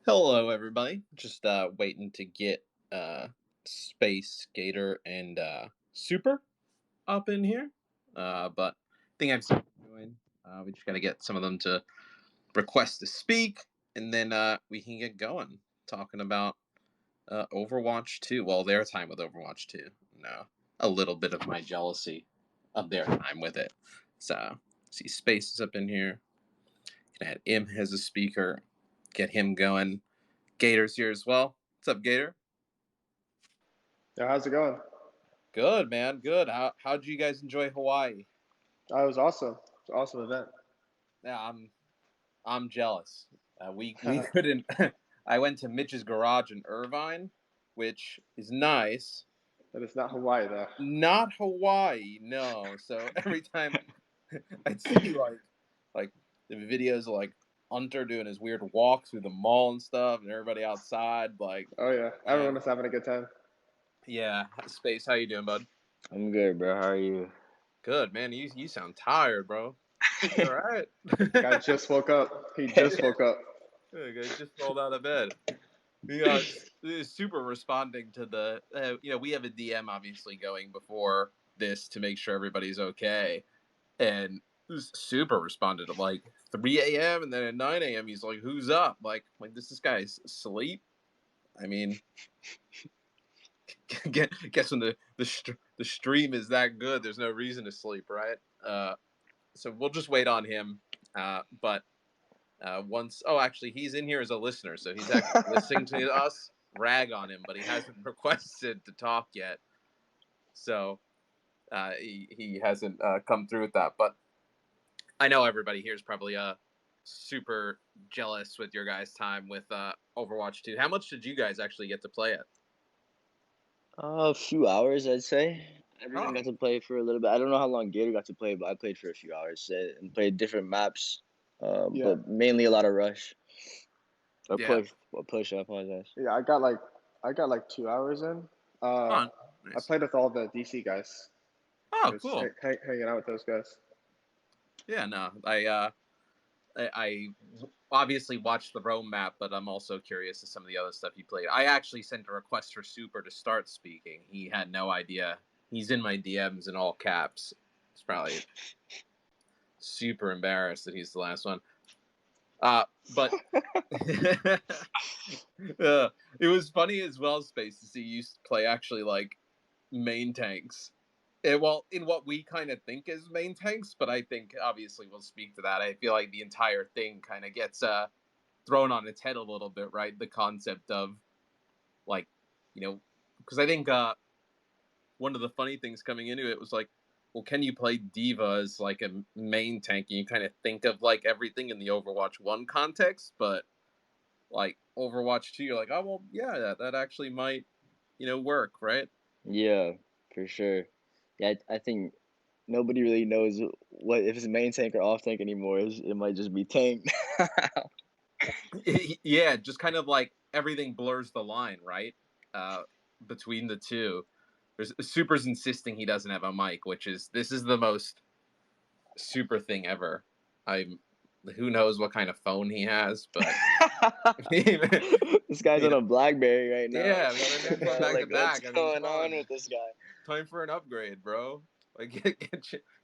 Hello, everybody. Just waiting to get Space, Gator, and Super up in here. But I think I've seen them join. We just got to get some of them to request to speak, and then we can get going talking about Overwatch 2. Well, their time with Overwatch 2. No, a little bit of my jealousy of their time with it. So, see, Space is up in here. Can add him as a speaker, get him going. Gator's here as well. What's up, Gator? Yeah, how's it going? Good, man. Good. How'd you guys enjoy Hawaii? It was awesome. It's an awesome event. Yeah, I'm jealous. We couldn't. I went to Mitch's garage in Irvine, which is nice. But it's not Hawaii though. Not Hawaii, no. So every time I'd see like the videos of like Hunter doing his weird walk through the mall and stuff, and everybody outside, like, Oh yeah, everyone man, was having a good time. yeah. Space, how you doing, bud? I'm good, bro. How are you? Good, man. You sound tired, bro. You all right? Guy just woke up. He just woke up. I just rolled out of bed. Super responding to the. We have a DM obviously going before this to make sure everybody's okay, and super responded at like 3 a.m. and then at 9 a.m. he's like, "Who's up?" Like this guy's asleep. I mean, guess when the stream is that good, there's no reason to sleep, right? So we'll just wait on him. But once, oh, actually, he's in here as a listener, so he's actually listening to us rag on him, but he hasn't requested to talk yet. So he hasn't come through with that. But I know everybody here is probably super jealous with your guys' time with Overwatch 2. How much did you guys actually get to play it? A few hours, I'd say. Everyone Oh, got to play for a little bit. I don't know how long Gator got to play, but I played for a few hours and played different maps. Yeah, But mainly a lot of rush or yeah. push. Well, push. I apologize. yeah. I got like 2 hours in. Uh, Oh, I nice. played with all the DC guys. Oh, Just cool. hanging out with those guys. Yeah, no, I obviously watched the Rome map, but I'm also curious to some of the other stuff he played. I actually sent a request for Super to start speaking. He had no idea. He's in my DMs in all caps. He's probably super embarrassed that he's the last one. But it was funny as well, Space, to see you play actually like main tanks. Well, in what we kind of think is main tanks, but I think obviously we'll speak to that. I feel like the entire thing kind of gets thrown on its head a little bit, right? The concept of like, because I think one of the funny things coming into it was like, well, can you play Diva as like a main tank? And you kind of think of like everything in the Overwatch 1 context, but like Overwatch 2, you're like, oh, well, yeah, that actually might, work, right? Yeah, for sure. Yeah, I think nobody really knows what if it's main tank or off tank anymore. It might just be tank. Yeah, just kind of like everything blurs the line, right? Uh, Between the two. There's Super's insisting he doesn't have a mic, this is the most super thing ever. I'm Who knows what kind of phone he has, but This guy's you on know, a BlackBerry right now. yeah, man, they're going back to Like, what's back. I mean, come going on on, with this guy? time for an upgrade, bro. Like,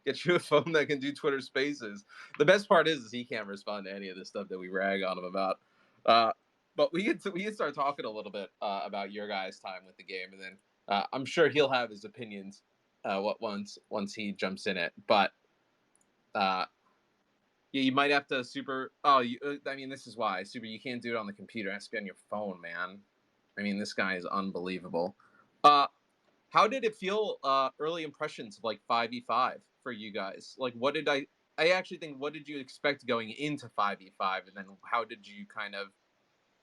get you a phone that can do Twitter Spaces. The best part is he can't respond to any of the stuff that we rag on him about. Uh, but we can start talking a little bit about your guys' time with the game, and then I'm sure he'll have his opinions. What once he jumps in it, but uh, yeah, you might have to super. Oh, I mean, this is why super. You can't do it on the computer. It has to be on your phone, man. I mean, this guy is unbelievable. Uh, how did it feel? Early impressions of like 5v5 for you guys. Like, what did I actually think? What did you expect going into 5v5, and then how did you kind of?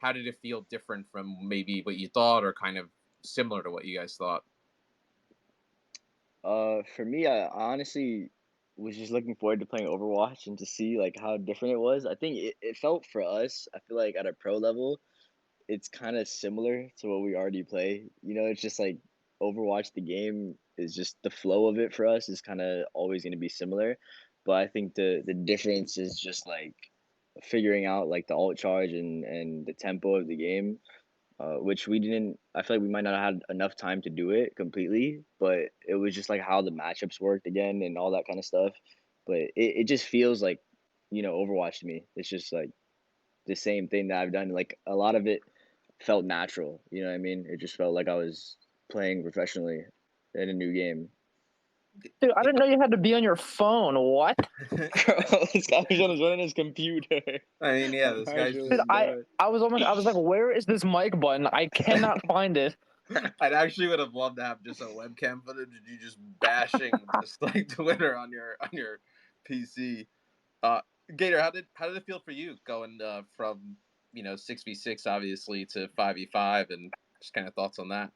How did it feel different from maybe what you thought, or kind of similar to what you guys thought? For me, I honestly was just looking forward to playing Overwatch and to see like how different it was. I think it felt for us. I feel like at a pro level, it's kind of similar to what we already play. It's just like Overwatch, the game is just the flow of it for us is kind of always going to be similar. But I think the difference is just like figuring out like the alt charge and the tempo of the game, which we didn't. I feel like we might not have had enough time to do it completely, but it was just like how the matchups worked again and all that kind of stuff. But it just feels like, Overwatch to me. It's just like the same thing that I've done. Like a lot of it felt natural. You know what I mean? It just felt like I was playing professionally in a new game. Dude, I didn't know you had to be on your phone. What? This guy was running his computer. I mean, yeah, this guy's Actually, Dude, just. I was like, where is this mic button? I cannot find it. I'd actually would have loved to have just a webcam footage of you just bashing just like Twitter on your PC. Gator, how did it feel for you going from 6v6 obviously to 5v5 and just kind of thoughts on that?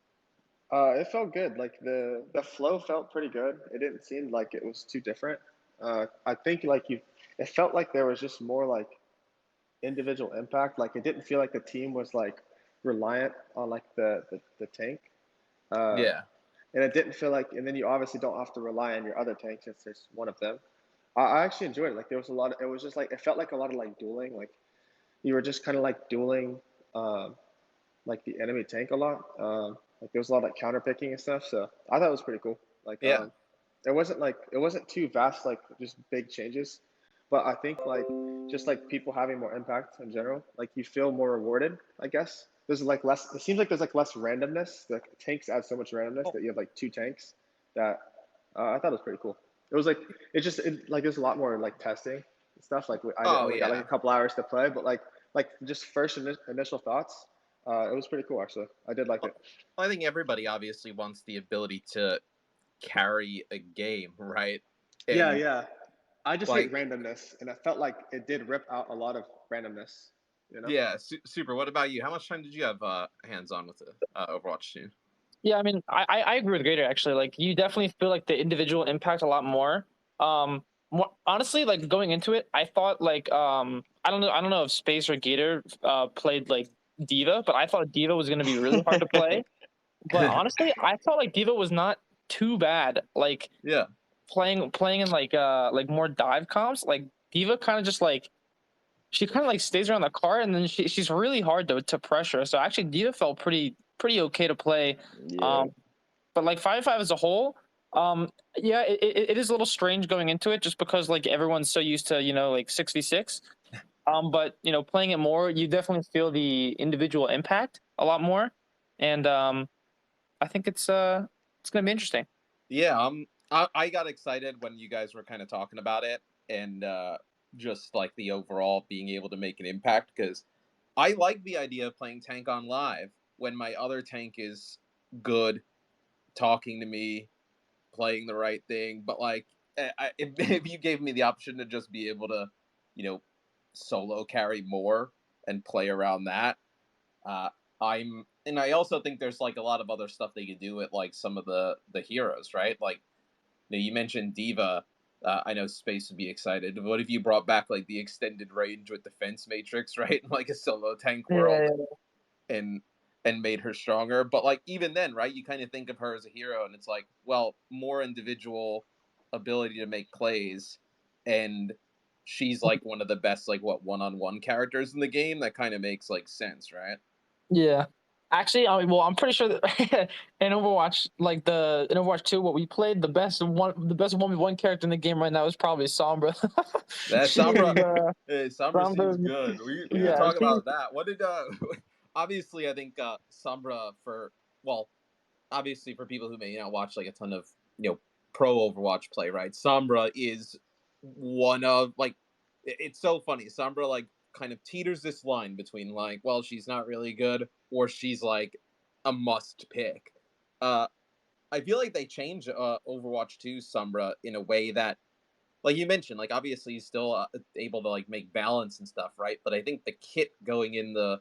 It felt good. Like the flow felt pretty good. It didn't seem like it was too different. I think it felt like there was just more like individual impact. Like it didn't feel like the team was like reliant on like the tank. Yeah. And it didn't feel like, and then you obviously don't have to rely on your other tank since there's one of them. I actually enjoyed it. Like there was a lot. It was just like it felt like a lot of like dueling. Like you were just kind of like dueling, like the enemy tank a lot. Like there was a lot of like counter picking and stuff. So I thought it was pretty cool. Like Yeah. it wasn't too vast like just big changes, but I think like just like people having more impact in general, like you feel more rewarded. I guess there's like less. It seems like there's like less randomness. The tanks add so much randomness that you have like two tanks. That I thought it was pretty cool. It was like like there's a lot more like testing and stuff. Like I Oh only got like yeah. a couple hours to play, but like just first initial thoughts. It was pretty cool actually. I did like it. I think everybody obviously wants the ability to carry a game, right? Yeah, And yeah. I just hate like, randomness, and I felt like it did rip out a lot of randomness. You know? yeah, super. What about you? How much time did you have hands on with the Overwatch 2? Yeah, I mean, I agree with Gator actually. Like, you definitely feel like the individual impact a lot more. Honestly, like going into it, I thought like I don't know if Space or Gator played like Diva, but I thought Diva was gonna be really hard to play. But honestly, I felt like Diva was not too bad. Like Yeah. playing in like more dive comps, like Diva kind of just like she kind of like stays around the cart, and then she's really hard to pressure. So actually, Diva felt pretty okay to play. Yeah. But like 5-5 as a whole, yeah, it is a little strange going into it just because like everyone's so used to like 6v6. But playing it more, you definitely feel the individual impact a lot more, and I think it's gonna be interesting. Yeah, I got excited when you guys were kind of talking about it and just like the overall being able to make an impact because I like the idea of playing tank on live when my other tank is good, talking to me, playing the right thing. But like, if you gave me the option to just be able to, you know, solo carry more and play around that, uh, and I also think there's like a lot of other stuff they could do with like some of the heroes, right? Like, you mentioned Diva. I know Space would be excited. What if you brought back like the extended range with defense matrix, right? Like a solo tank world, Yeah. and made her stronger. But like even then, right? You kind of think of her as a hero, and it's like, well, more individual ability to make plays, and she's like one of the best like one-on-one characters in the game. That kind of makes like sense, right? Yeah. Actually, well, I'm pretty sure that in Overwatch, like in Overwatch 2, what we played, the best 1v1 character in the game right now is probably Sombra. That She is, Sombra, Sombra seems Sombra, good. We can yeah, talk about that. What did obviously I think Sombra obviously for people who may not watch like a ton of pro Overwatch play, right? Sombra is one of like it's so funny. Sombra like kind of teeters this line between like, well, she's not really good or she's like a must pick. Uh I feel like they changed Overwatch 2 Sombra in a way that like you mentioned, like obviously he's still able to like make balance and stuff, right? But I think the kit going in the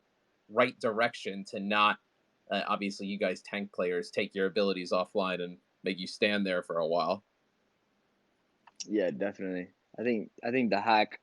right direction to not obviously you guys tank players take your abilities offline and make you stand there for a while. Yeah, definitely. I think the hack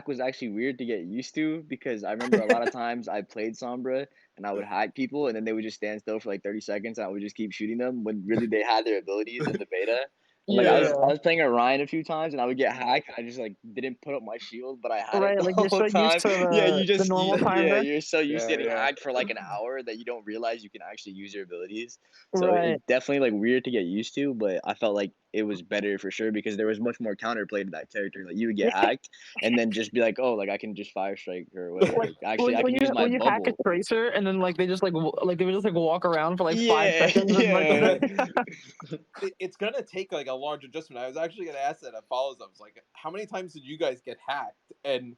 was actually weird to get used to because I remember a lot of times I played Sombra and I would hack people and then they would just stand still for like 30 seconds and I would just keep shooting them when really they had their abilities in the beta. Like Yeah. I was playing Orion a few times and I would get hacked. I just like didn't put up my shield, but I had it Right, the like you're whole so used time. to Yeah, the normal time yeah, there. you're so used to Yeah, getting yeah. hacked for like an hour that you don't realize you can actually use your abilities. So Right. it's definitely like weird to get used to, but I felt like it was better for sure because there was much more counterplay to that character. Like you would get hacked and then just be like, oh, like I can just fire strike or whatever. Like Like actually, I can use my when you hack a bubble. tracer and then like they just like they would just like walk around for like 5 seconds and like Yeah, It's gonna take like a large adjustment. I was actually gonna ask that at follows. I was like, how many times did you guys get hacked? And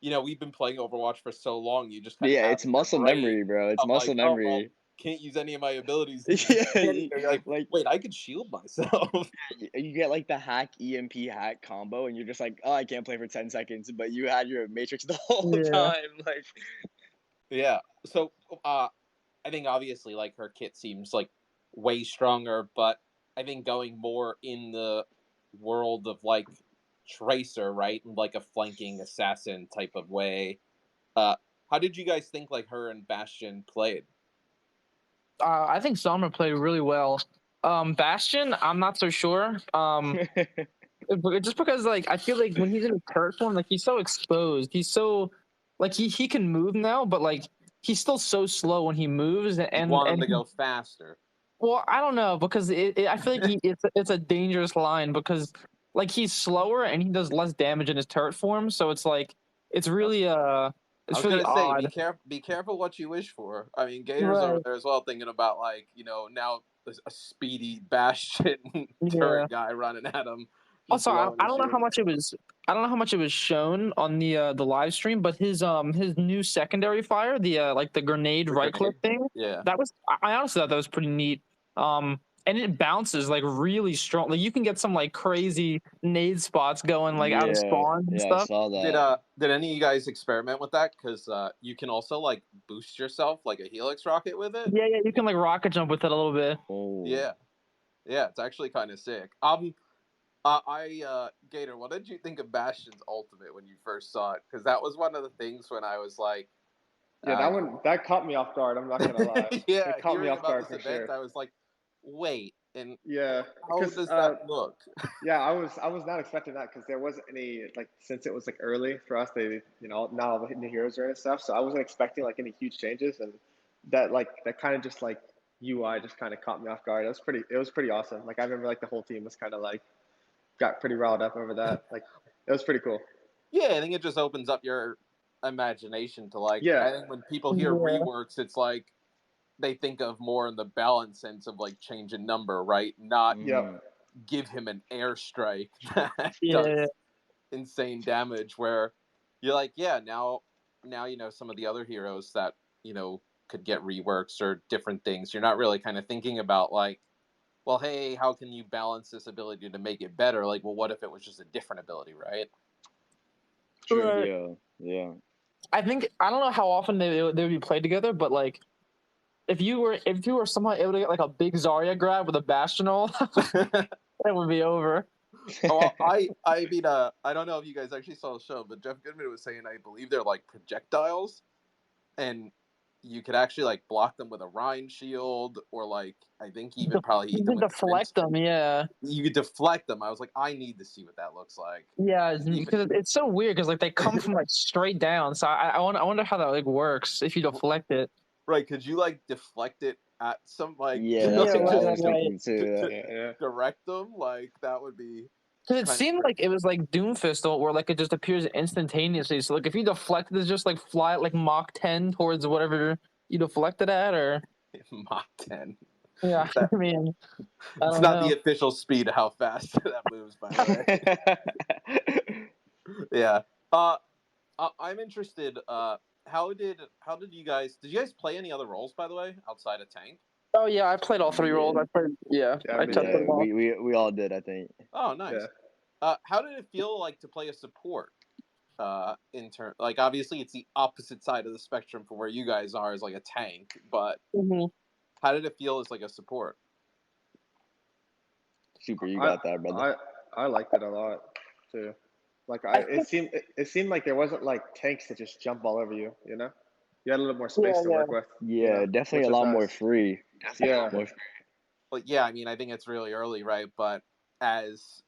we've been playing Overwatch for so long, you just kind of yeah. have It's in your muscle brain memory, bro. It's of like, muscle oh well, memory. can't use any of my abilities. And you're standing Yeah, there, you're like, like wait, I could shield myself. you get like the hack EMP hack combo, and you're just like, oh, I can't play for 10 seconds, but you had your matrix the whole yeah. time. Like, Yeah. So I think obviously like her kit seems like way stronger, but I think going more in the world of like Tracer, right? In like a flanking assassin type of way. Uh how did you guys think like her and Bastion played? I think Sombra played really well. Bastion, I'm not so sure. Just because like I feel like when he's in a turret form, like he's so exposed. He's so like he can move now, but like he's still so slow when he moves. You And want him to go faster. well, I don't know because I feel like it's a dangerous line because like he's slower and he does less damage in his turret form. So it's like it's really I it's was really gonna say, odd. be careful what you wish for. I mean, Gator's over Right. there as well, thinking about like now a speedy Bastion Yeah. turret guy running at him, just Also, blowing I his don't know how shield. much it was. I don't know how much it was shown on the live stream, but his new secondary fire, the like the grenade The right click grenade. thing, Yeah. that was I honestly thought that was pretty neat. And it bounces like really strong. Like you can get some like crazy nade spots going like out of yeah, spawn and yeah, I stuff. saw that. Did any of you guys experiment with that? Because you can also like boost yourself like a helix rocket with it. Yeah, you can like rocket jump with it a little bit. Oh, Yeah, yeah, it's actually kind of sick. Gator, what did you think of Bastion's ultimate when you first saw it? Because that was one of the things when I was like, Yeah, that one that caught me off guard. I'm not gonna lie. yeah, It caught me hearing off about guard this for event, sure. I was like, wait, and Yeah, how because does that look? yeah, I was not expecting that because there wasn't any like since it was like early for us. They not all the new heroes are and stuff. So I wasn't expecting like any huge changes, and that kind of just like UI just kind of caught me off guard. It was pretty awesome. Like I remember like the whole team was kind of like got pretty riled up over that. Like it was pretty cool. Yeah, I think it just opens up your imagination to like. Yeah, I think when people hear Yeah. reworks, it's like they think of more in the balance sense of like change in number, right? Not yep. mm, give him an airstrike that Yeah. does insane damage. Where you're like, yeah, now some of the other heroes that could get reworks or different things. You're not really kind of thinking about like, well, hey, how can you balance this ability to make it better? Like, well, what if it was just a different ability, right? True. Right. yeah. I think I don't know how often they would be played together, but like if you were somehow able to get like a big Zarya grab with a Bastion ult, it would be over. Well, I mean, I don't know if you guys actually saw the show, but Jeff Goodman was saying I believe they're like projectiles, and you could actually like block them with a Rhine shield, or like I think even probably You eat them can with deflect them, yeah. You could deflect them. I was like, I need to see what that looks like. Yeah, Even because it's so weird because like they come from like straight down. So I wonder how that like works if you deflect it. right? Could you like deflect it at some like Yeah, Yeah, that's what I right, was right. thinking too. to Yeah, yeah. direct them? Like that would be Because it kind of seemed like it was like Doomfist ult, where like it just appears instantaneously. So like if you deflect it, it's just like fly at like Mach 10 towards whatever you deflected at, or Mach 10. yeah. That, I mean, I it's don't not know. the official speed of how fast that moves, by the way. Yeah. I'm interested. How did you guys? Did you guys play any other roles, by the way, outside of tank? Oh yeah, I played all three roles. Yeah, I played Yeah, I me touched too. yeah. them all. We all did, I think. Oh, nice. Yeah. How did it feel like to play a support? In turn, like obviously it's the opposite side of the spectrum from where you guys are as like a tank, but Mhm. how did it feel as like a support? Super, you I got that, brother. I liked it a lot too. Like I think it seemed like there wasn't like tanks that just jump all over you. You had a little more yeah, space to yeah. work with. Yeah, definitely which a was lot more nice. free. Definitely a lot Yeah, more free. But yeah, I mean, I think it's really early, right? But as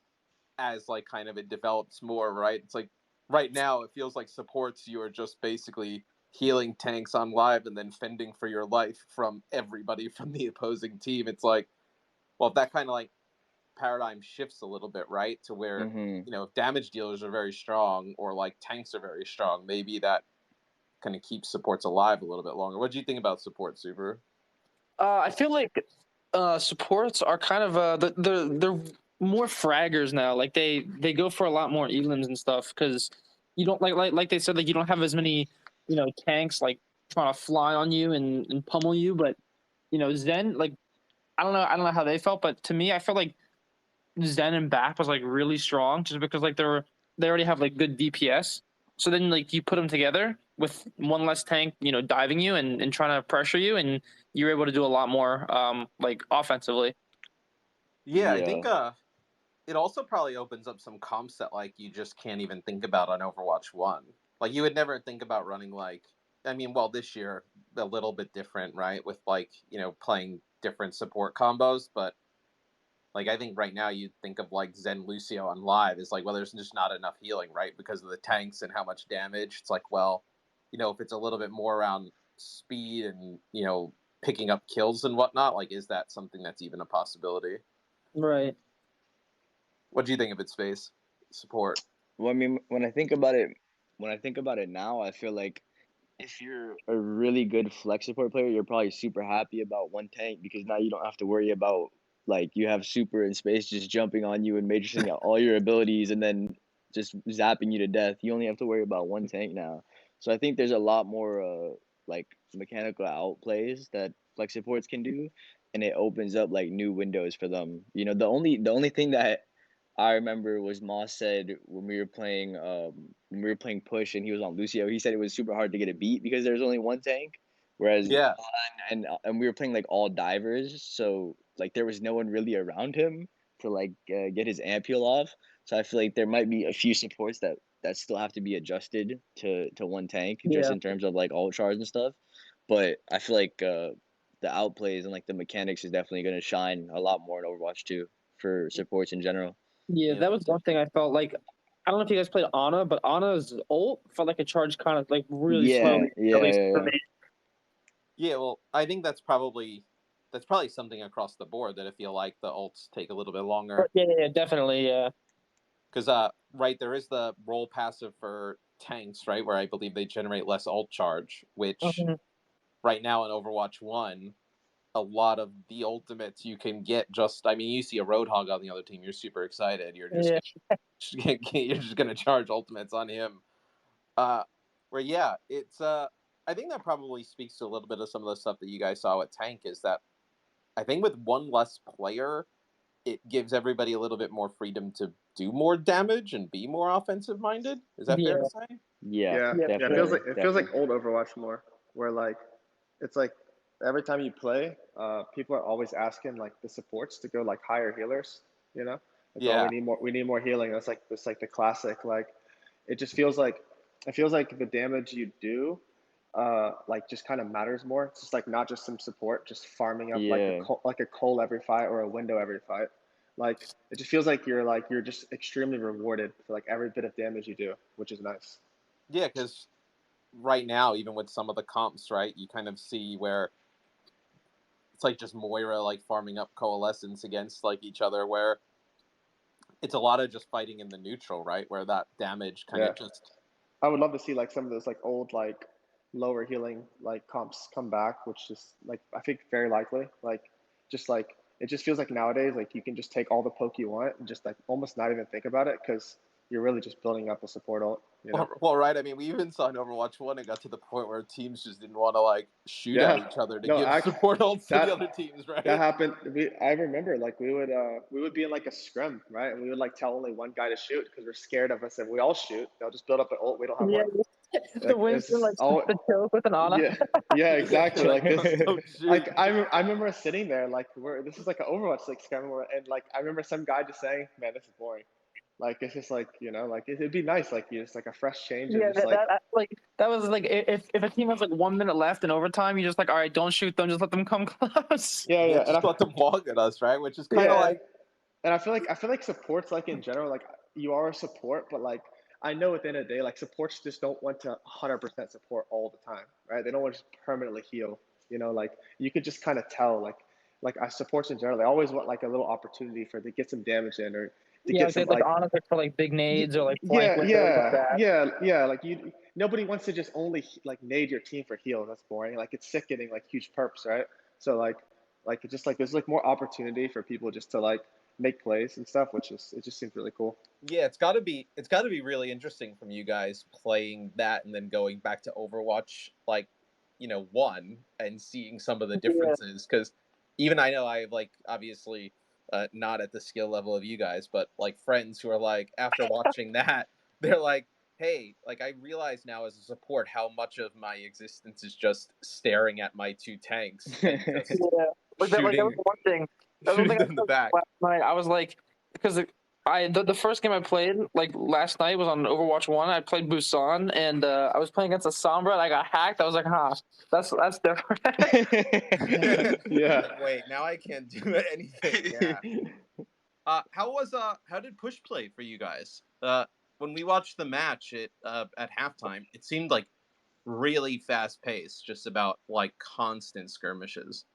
like kind of it develops more, right? It's like right now it feels like supports you are just basically healing tanks on live and then fending for your life from everybody from the opposing team. It's like, well, if that kind of like paradigm shifts a little bit, right? To where, Mm-hmm. you know, if damage dealers are very strong or like tanks are very strong, maybe that kind of keeps supports alive a little bit longer. What do you think about support, Super? I feel like supports are kind of they're more fraggers now. Like they go for a lot more elims and stuff because you don't like they said, like you don't have as many tanks like trying to fly on you and pummel you. But Zen, like I don't know how they felt, but to me I felt like Zen and Back was like really strong just because like they already have like good DPS. So then like you put them together with one less tank, diving you and trying to pressure you, and you're able to do a lot more like offensively. Yeah, I Yeah. think it also probably opens up some comps that like you just can't even think about on Overwatch 1. Like you would never think about running like, I mean, well, this year a little bit different, right? With like, playing different support combos, but like I think right now you'd think of like Zen Lucio on live is like, well, there's just not enough healing, right? Because of the tanks and how much damage. It's like, well, if it's a little bit more around speed and, picking up kills and whatnot, like is that something that's even a possibility? Right. What do you think of its space support? Well, I mean, when I think about it now, I feel like if you're a really good flex support player, you're probably super happy about one tank because now you don't have to worry about like you have super in space just jumping on you and matrixing out all your abilities and then just zapping you to death. You only have to worry about one tank now. So I think there's a lot more like mechanical outplays that flex supports can do, and it opens up like new windows for them. The only thing that I remember was Moss said when we were playing push and he was on Lucio, he said it was super hard to get a beat because there's only one tank, whereas Yeah, and we were playing like all divers, so like there was no one really around him to like get his amp heal off. So I feel like there might be a few supports that still have to be adjusted to one tank just Yeah. in terms of like ult charge and stuff. But I feel like the outplays and like the mechanics is definitely going to shine a lot more in Overwatch 2 for supports in general. Yeah, yeah, that was one thing I felt like. I don't know if you guys played Ana, but Ana's ult felt like it charged kind of like really Yeah, slowly, yeah, at least yeah, for yeah. me. yeah. Well, I think that's probably something across the board that I feel like the ults take a little bit longer Yeah, definitely. Yeah. because right, there is the roll passive for tanks, right, where I believe they generate less ult charge, which Mhm. right now in Overwatch 1, a lot of the ultimates you can get just, I mean, you see a Roadhog on the other team, you're super excited, you're just Yeah. you're just gonna charge ultimates on him. Uh, where yeah, it's I think that probably speaks to a little bit of some of the stuff that you guys saw at Tank is that I think with one less player, it gives everybody a little bit more freedom to do more damage and be more offensive minded. Is that fair to Yeah. say? Yeah, Yeah, Yeah. yeah. It Yeah. feels definitely, like it feels like definitely. old Overwatch more, where like it's like every time you play, people are always asking like the supports to go like higher healers. You know, like oh Yeah, we need more healing. That's like the classic. Like it just feels like the damage you do, like just kind of matters more. It's just like not just some support, just farming up Yeah, like a coal every fight or a window every fight. Like it just feels like you're just extremely rewarded for like every bit of damage you do, which is nice. yeah, because right now, even with some of the comps, right, you kind of see where it's like just Moira like farming up coalescence against like each other, where it's a lot of just fighting in the neutral, right, where that damage kind Yeah. of just I would love to see like some of those like old like lower healing like comps come back, which is like I think very likely. Like just like it just feels like nowadays like you can just take all the poke you want and just like almost not even think about it because you're really just building up a support ult, you know? well, right. I mean, we even saw in Overwatch 1, it got to the point where teams just didn't want to like shoot at Yeah. each other to No, give act support ults to the that other teams, that right? happened. I remember like we would be in like a scrim, right? And we would like tell only one guy to shoot because we're scared of us. If we all shoot, they'll just build up an ult. We don't have Yeah. one. The Like Winston like it's all the choke with an Ana. yeah, yeah, Yeah, exactly. like Like this, don't shoot. like I remember us sitting there, like this is like an Overwatch like scam, and like I remember some guy just saying, "Man, this is boring." Like it's just like like it'd be nice, like you just like a fresh change and Yeah, just like like that was like if a team has like 1 minute left in overtime, you just like, all right, don't shoot them, just let them come close. yeah, Yeah, yeah, and just let them walk at us, right? Which is kind of yeah, like And I feel like supports like in general, like you are a support, but like I know at the end of the day, like supports just don't want to 100% support all the time, right? They don't want to just permanently heal. Like you could just kind of tell, like I supports in general, they always want like a little opportunity for to get some damage in or to Yeah, get like they some like like on it for like big nades or like flank yeah, windows like yeah, that. yeah, yeah. Like nobody wants to just only like nade your team for heal. That's boring. Like it's sick getting like huge perps, right? So like it's just like there's like more opportunity for people just to like make plays and stuff, which is it just seems really cool. Yeah, it's got to be really interesting from you guys playing that and then going back to Overwatch like, 1 and seeing some of the Yeah. differences cuz even I know I like obviously not at the skill level of you guys, but like friends who are like after watching that, they're like, "Hey, like I realize now as a support how much of my existence is just staring at my two tanks and just Yeah, like that was shooting the one thing. That was one shooting thing I them in the said back." last night. I was like, because the first game I played like last night was on Overwatch One. I played Busan, and I was playing against a Sombra, and I got hacked. I was like, huh, that's different. Yeah. Like, wait, now I can't do anything. Yeah. How did push play for you guys? When we watched the match at halftime, it seemed like really fast paced, just about like constant skirmishes.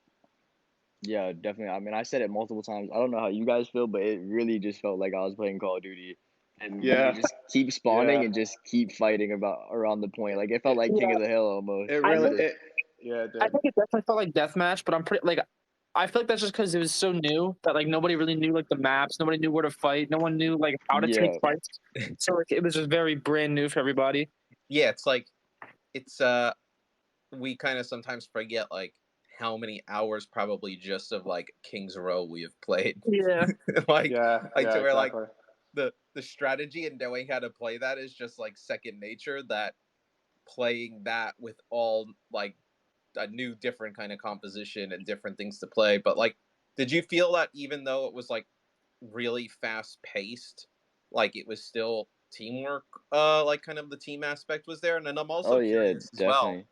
Yeah, definitely. I mean, I said it multiple times. I don't know how you guys feel, but it really just felt like I was playing Call of Duty, and we would Yeah. just keep spawning Yeah. and just keep fighting about around the point. Like it felt like King Yeah, of the Hill almost. It It I was really think just it yeah, it I did. think it definitely felt like deathmatch, but I'm pretty like I feel like that's just because it was so new that like nobody really knew like the maps, nobody knew where to fight, no one knew like how to take yeah, fights. So like, it was just very brand new for everybody. Yeah, it's like it's we kind of sometimes forget like how many hours probably just of like King's Row we have played. Yeah, like Yeah, like yeah, to where like exactly. the strategy and knowing how to play that is just like second nature, that playing that with all like a new different kind of composition and different things to play. But like, did you feel that even though it was like really fast paced, like it was still teamwork, like kind of the team aspect was there? And then I'm oh also yeah, curious as well, definitely.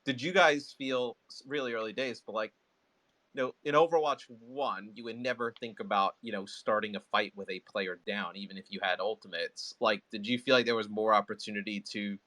did you guys feel really early days, but like, in Overwatch 1, you would never think about, starting a fight with a player down, even if you had ultimates. Like, did you feel like there was more opportunity to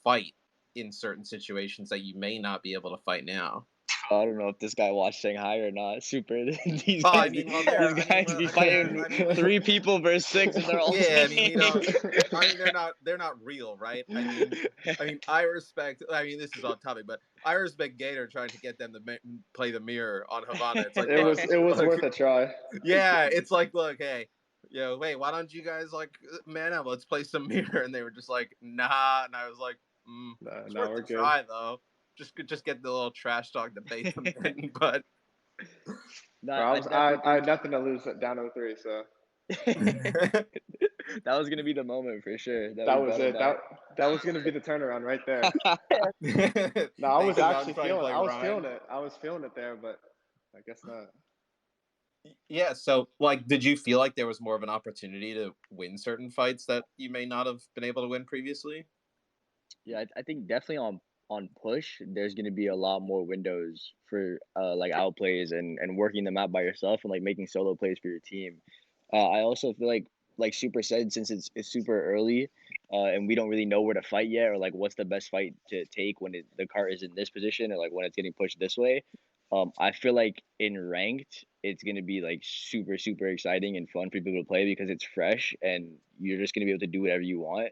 fight in certain situations that you may not be able to fight now? I don't know if this guy watched Shanghai or not. Super. These Oh, I guys be mean, well, these there. I mean, guys well, be I mean, there. fighting I mean, three people versus six, and they're all yeah. I mean, we don't. tanks. I mean, they're not real, right? I mean, I respect. I mean, this is off topic, but I respect Gator trying to get them to play the mirror on Havana. It's like, It look, was it was look, worth a try. yeah. It's like, look, hey, wait, why don't you guys like man up? Let's play some mirror. And they were just like, nah. And I was like, No, it's no, worth we're the good. try though. Just get the little trash talk debate them in, but No, Bro, I I was I, definitely I think had nothing to lose at down 0-3, so that was gonna be the moment for sure that that we was brought it it. That back. that was gonna be the turnaround right there. No, I they was come out and actually try and feeling play I was feeling Ryan. it. I was feeling it there, but I guess not. Yeah, so like, did you feel like there was more of an opportunity to win certain fights that you may not have been able to win previously? Yeah, I think definitely on push, there's gonna be a lot more windows for like outplays and working them out by yourself and like making solo plays for your team. I also feel like Super said, since it's super early, and we don't really know where to fight yet or like what's the best fight to take when the cart is in this position or like when it's getting pushed this way. I feel like in ranked, it's gonna be like super super exciting and fun for people to play because it's fresh and you're just gonna be able to do whatever you want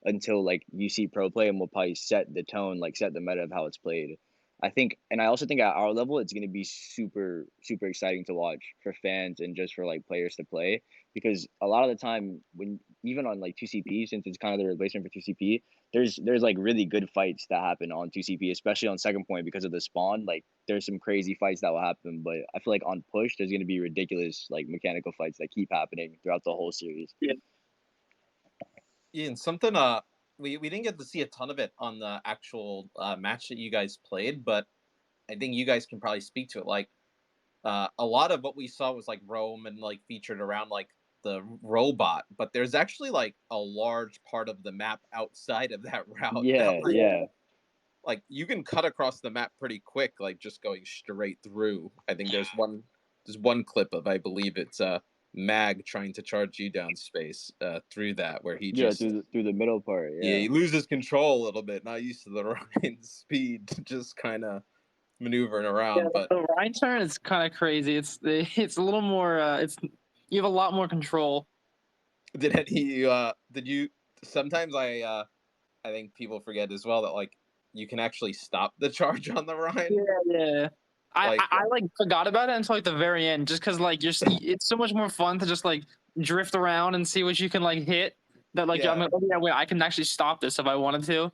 until like you see pro play and will probably set the tone, like set the meta of how it's played. I think, and I also think at our level, it's going to be super, super exciting to watch for fans and just for like players to play because a lot of the time, when even on like 2CP, since it's kind of the replacement for 2CP, there's like really good fights that happen on 2CP, especially on second point because of the spawn. Like there's some crazy fights that will happen, but I feel like on push, there's going to be ridiculous like mechanical fights that keep happening throughout the whole series. yeah, Yeah, and something we didn't get to see a ton of it on the actual match that you guys played, but I think you guys can probably speak to it. Like a lot of what we saw was like Rome and like featured around like the robot, but there's actually like a large part of the map outside of that route that Yeah, like yeah. like you can cut across the map pretty quick, like just going straight through. I think there's one clip of, I believe it's Mag trying to charge you down space through that, where he Yeah, just through the middle part. yeah, Yeah. he loses control a little bit, not used to the Ryan's speed, to just kind of maneuvering Yeah, around. But the Rhine turn is kind of crazy. It's a little more. You have a lot more control. did you? Sometimes I think people forget as well that like you can actually stop the charge on the Rhine. Yeah. Like I like forgot about it until like the very end, just because like it's so much more fun to just like drift around and see what you can like hit. That like Yeah. I'm like, oh yeah, wait, I can actually stop this if I wanted to.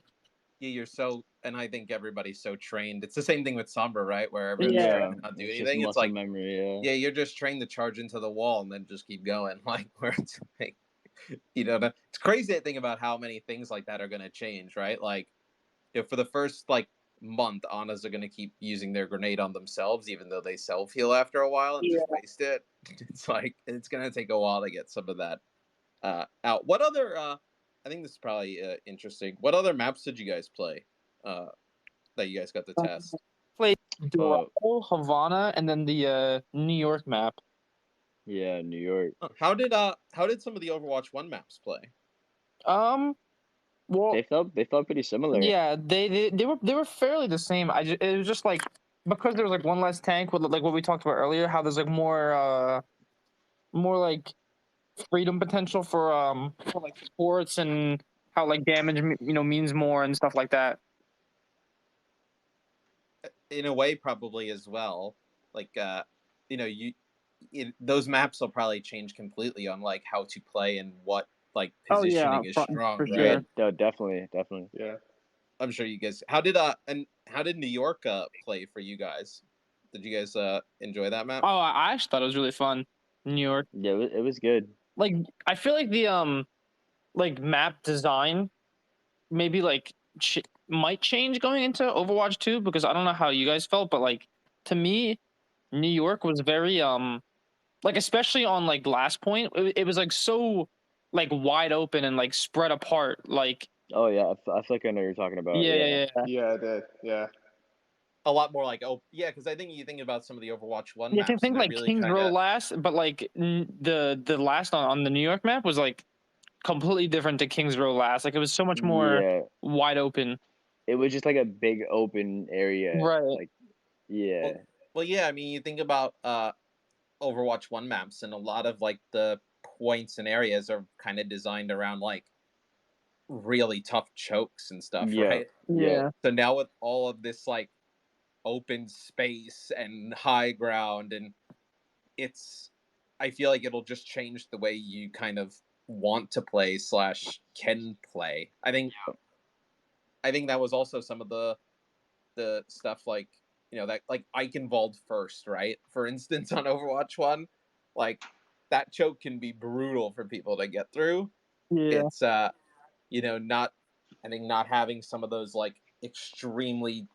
yeah, you're so, and I think everybody's so trained. It's the same thing with Sombra, right? Where everyone's Yeah. trained to not do It's just anything. It's muscle like memory. yeah, you're just trained to charge into the wall and then just keep going. Like where it's like, it's crazy to think about how many things like that are going to change, right? Like, for the first like month, Anas are going to keep using their grenade on themselves, even though they self heal after a while and Yeah. just waste it. It's like it's going to take a while to get some of that out. What other? I think this is probably interesting. What other maps did you guys play that you guys got to test? Played Uh, Dorado, Havana, and then the New York map. yeah, New York. How did some of the Overwatch 1 maps play? Well, They felt pretty similar. yeah, they were fairly the same. It was just like because there was like one less tank with like what we talked about earlier. How there's like more like freedom potential for like sports and how like damage means more and stuff like that. In a way, probably as well. Like those maps will probably change completely on like how to play and what like Oh yeah, positioning is strong, for right? sure. Yeah, definitely. Yeah. I'm sure you guys. How did New York play for you guys? Did you guys enjoy that map? Oh, I actually thought it was really fun. New York. Yeah, it was good. Like I feel like the like map design maybe like might change going into Overwatch 2 because I don't know how you guys felt, but like to me, New York was very like especially on like last point, it was like so like wide open and like spread apart. Like Oh yeah, I feel like I know what you're talking about. yeah. Yeah, I did. Yeah. A lot more like yeah, because I think you think about some of the Overwatch 1 Yeah, maps think and they're like really Kings kind Row of last, but like the last on the New York map was like completely different to Kings Row last. Like it was so much more Yeah, wide open. it was just like a big open area. Right. Like, yeah, well yeah. I mean, you think about Overwatch 1 maps, and a lot of like the points and areas are kind of designed around like really tough chokes and stuff, yeah, right? Yeah. So now with all of this like open space and high ground, and I feel like it'll just change the way you kind of want to play / can play. I think that was also some of the stuff like that like Eichenwald first, right? For instance, on Overwatch 1, like that choke can be brutal for people to get through. Yeah. It's not I think not having some of those like extremely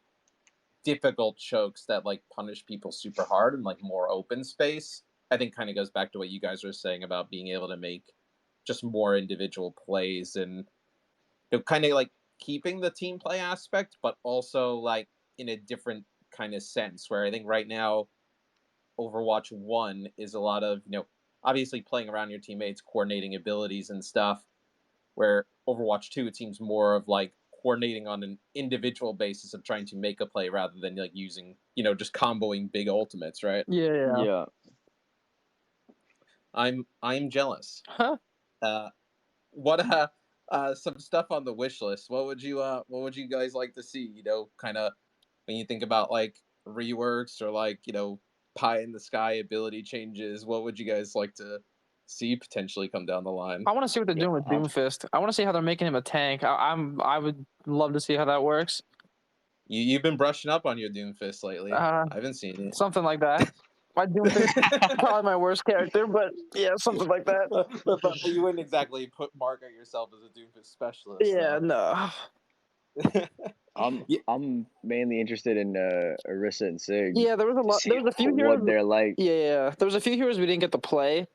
difficult chokes that like punish people super hard and like more open space, I think kind of goes back to what you guys were saying about being able to make just more individual plays and kind of like keeping the team play aspect, but also like in a different kind of sense. Where I think right now, Overwatch 1 is a lot of obviously playing around your teammates, coordinating abilities and stuff. Where Overwatch 2, it seems more of like coordinating on an individual basis of trying to make a play rather than like using just comboing big ultimates, right? Yeah. yeah. I'm jealous. Huh? What some stuff on the wish list. What would you guys like to see? Kind of when you think about like reworks or like pie in the sky ability changes. What would you guys like to see potentially come down the line? I want to see what they're doing with Doomfist. I want to see how they're making him a tank. I would love to see how that works. You've been brushing up on your Doomfist lately. I haven't seen it. Something like that. My Doomfist probably my worst character, but yeah, something like that. But you wouldn't exactly market yourself as a Doomfist specialist. Yeah, no. I'm mainly interested in Orisa and Sig. Yeah, there was a lot. There was a few heroes. What they're like. Yeah, there was a few heroes we didn't get to play.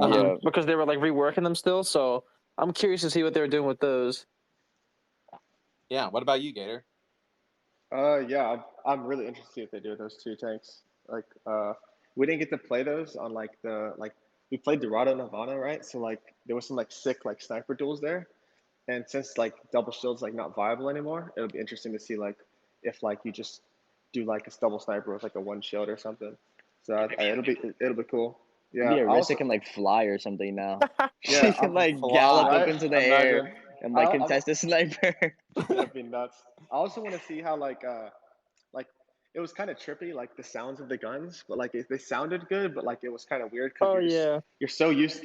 Yeah. Because they were like reworking them still. So I'm curious to see what they were doing with those. Yeah. What about you, Gator? Yeah, I'm really interested if they do those two tanks. Like, we didn't get to play those on like the we played Dorado and Havana, right? So like there was some like sick like sniper duels there. And since like double shield's like not viable anymore, it'll be interesting to see like if like you just do like a double sniper with like a one shield or something. So it'll be cool. Yeah. Maybe Arista Also, can like fly or something now. yeah. She can like Fly. gallop up Right. into the air Imagine. and like I'm, contest a sniper. that'd be nuts. I also want to see how like it was kind of trippy, like the sounds of the guns, but like they sounded good, but like it was kind of weird because Oh yeah. you're so used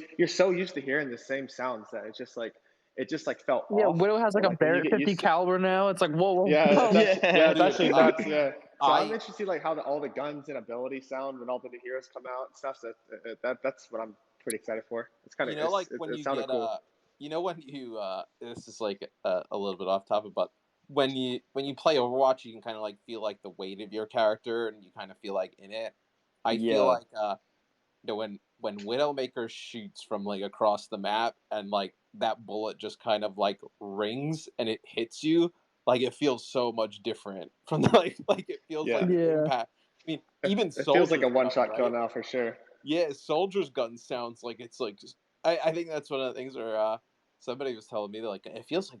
to hearing the same sounds that it just like felt Yeah, off. Widow has like But a like when you Barrett get 50 used to, caliber now. It's like whoa. yeah, Yeah. it's Dude, actually nuts. Yeah. So I'm I interested to see like how all the guns and abilities sound when all the new heroes come out and stuff. So that's what I'm pretty excited for. It's kind of like when it you sounded get cool. when you this is like a little bit off topic, but when you play Overwatch, you can kind of like feel like the weight of your character, and you kind of feel like in it. I feel Yeah. like when Widowmaker shoots from like across the map, and like that bullet just kind of like rings and it hits you, like it feels so much different from like it feels like Yeah. the Yeah. impact. I mean, even It feels like a Soldier's one gun, shot kill right? now for sure. Yeah, Soldier's gun sounds like it's like I think that's one of the things where somebody was telling me that like it feels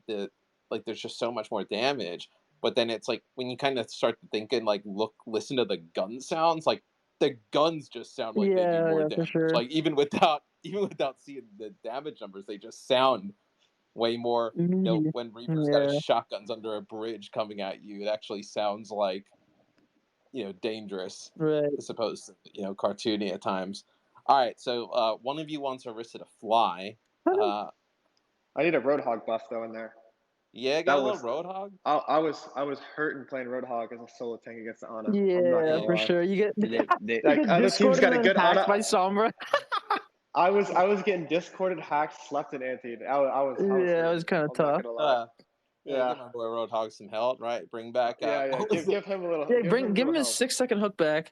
like there's just so much more damage, but then it's like when you kind of start thinking like listen to the gun sounds, like the guns just sound like they do more Yeah, for damage. sure. Like even without seeing the damage numbers, they just sound way more. Meaty. When Reaper's got his Yeah. shotguns under a bridge coming at you, it actually sounds like dangerous Right. as opposed to cartoony at times. All right, so one of you wants Arissa to fly. Uh, I need a Roadhog buff though in there. yeah, That get a little was Roadhog. I was hurting playing Roadhog as a solo tank against the Ana. I'm not Yeah, gonna Yeah, for lie. sure. You get They you Like get other teams discorded got a and then good hacked Ana. by Sombra. I was getting discorded, hacked, slept, and antied. I was Yeah, it hurting. was kind of I'm not tough. gonna lie. yeah, Yeah, give my boy Roadhog some help, right? Bring back yeah. what was it? Give him a little. Yeah, Give him a give little him his help. 6-second hook back.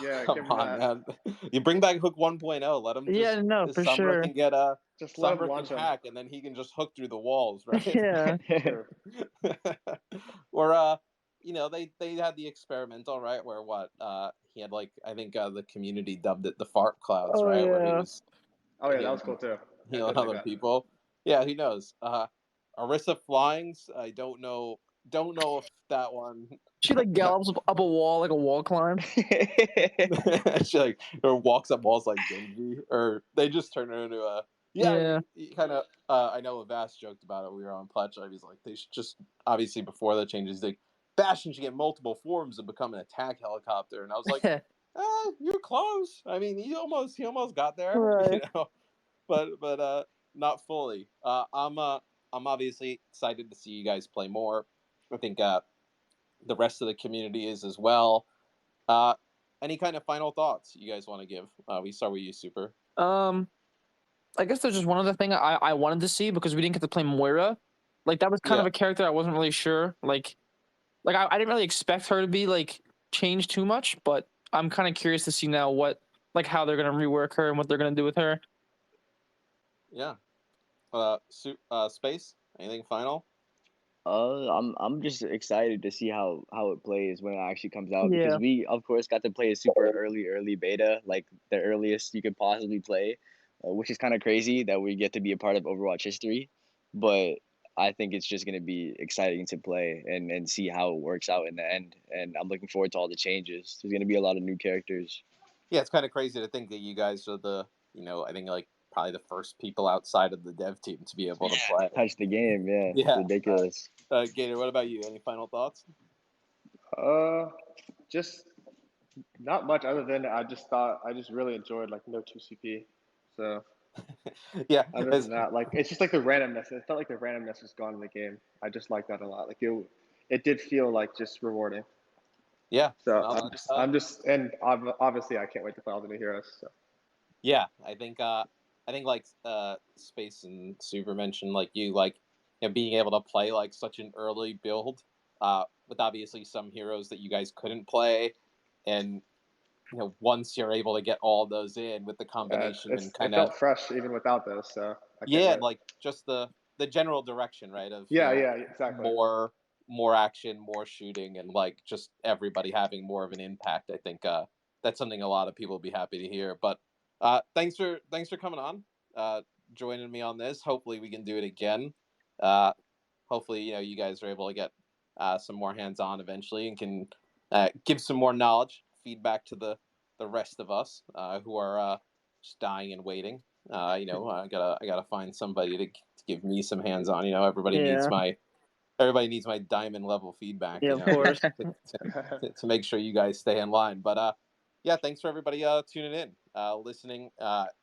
Yeah, Come give him on, that. man. You bring back Hook 1.0. Let him just Yeah, no, for Sombra sure. can get Just let him Sombra can launch him. hack, and then he can just hook through the walls, right? Yeah. True. Or they had the experimental, right, where he had like I think the community dubbed it the fart clouds, Oh right, where he yeah. was Oh yeah, that was healing cool too. Yeah, I healing did like other that. people. Yeah, who knows? Arissa flyings, I don't know if that one She like gallops up a wall like a wall climb. she like or walks up walls like Genji, or they just turn her into a Yeah. kind of I know Avast joked about it. We were on Pledge. He's like they should just obviously before the changes like Bastion should get multiple forms and become an attack helicopter. And I was like, you're close. I mean, he almost got there, Right. but not fully. I'm obviously excited to see you guys play more. I think the rest of the community is as well. Uh, any kind of final thoughts you guys want to give? We start with you, Super. I guess there's just one other thing I wanted to see because we didn't get to play Moira. Like that was kind of Yeah. a character I wasn't really sure. Like I didn't really expect her to be like changed too much, but I'm kind of curious to see now how they're gonna rework her and what they're gonna do with her. Yeah. Space. Anything final? I'm just excited to see how it plays when it actually comes out because Yeah. we of course got to play a super early beta, like the earliest you could possibly play, which is kind of crazy that we get to be a part of Overwatch history. But I think it's just gonna be exciting to play and see how it works out in the end. And I'm looking forward to all the changes. There's gonna be a lot of new characters. Yeah, it's kind of crazy to think that you guys are I think like probably the first people outside of the dev team to be able to play. Touch the game, yeah. It's Yeah. ridiculous. Gator, what about you? Any final thoughts? Just not much other than I just really enjoyed like no 2CP. So Yeah. other than that, like it's just like the randomness. It felt like the randomness was gone in the game. I just like that a lot. Like it did feel like just rewarding. Yeah. So No, I'm just and obviously I can't wait to play all the new heroes. So. yeah, I think like Space and Super mentioned like being able to play like such an early build with obviously some heroes that you guys couldn't play, and once you're able to get all those in with the combination and It kind of felt fresh even without those. So I can't yeah, wait. like just the general direction, right? Of Yeah, exactly. more action, more shooting, and like just everybody having more of an impact. I think that's something a lot of people will be happy to hear. But Thanks for coming on, joining me on this. Hopefully we can do it again. Uh, hopefully you guys are able to get some more hands on eventually and can give some more knowledge, feedback to the rest of us who are just dying and waiting. I gotta find somebody to give me some hands on. Everybody needs my diamond level feedback. Yeah, of course. To make sure you guys stay in line. But yeah, thanks for everybody tuning in, listening.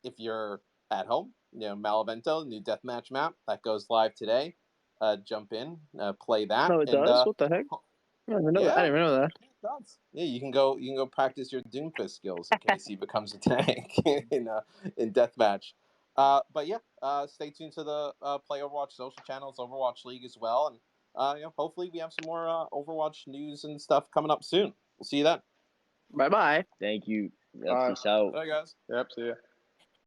If you're at home, Malavento, new deathmatch map that goes live today. Jump in, play that, No, it and does. What the heck? I didn't even know that. I yeah, didn't even know that. it does. Yeah, you can go practice your Doomfist skills in case he becomes a tank in deathmatch. But yeah, stay tuned to the Play Overwatch social channels, Overwatch League as well, and hopefully we have some more Overwatch news and stuff coming up soon. We'll see you then. Bye bye. Thank you. Bye. Peace out. Bye, guys. Yep. See ya.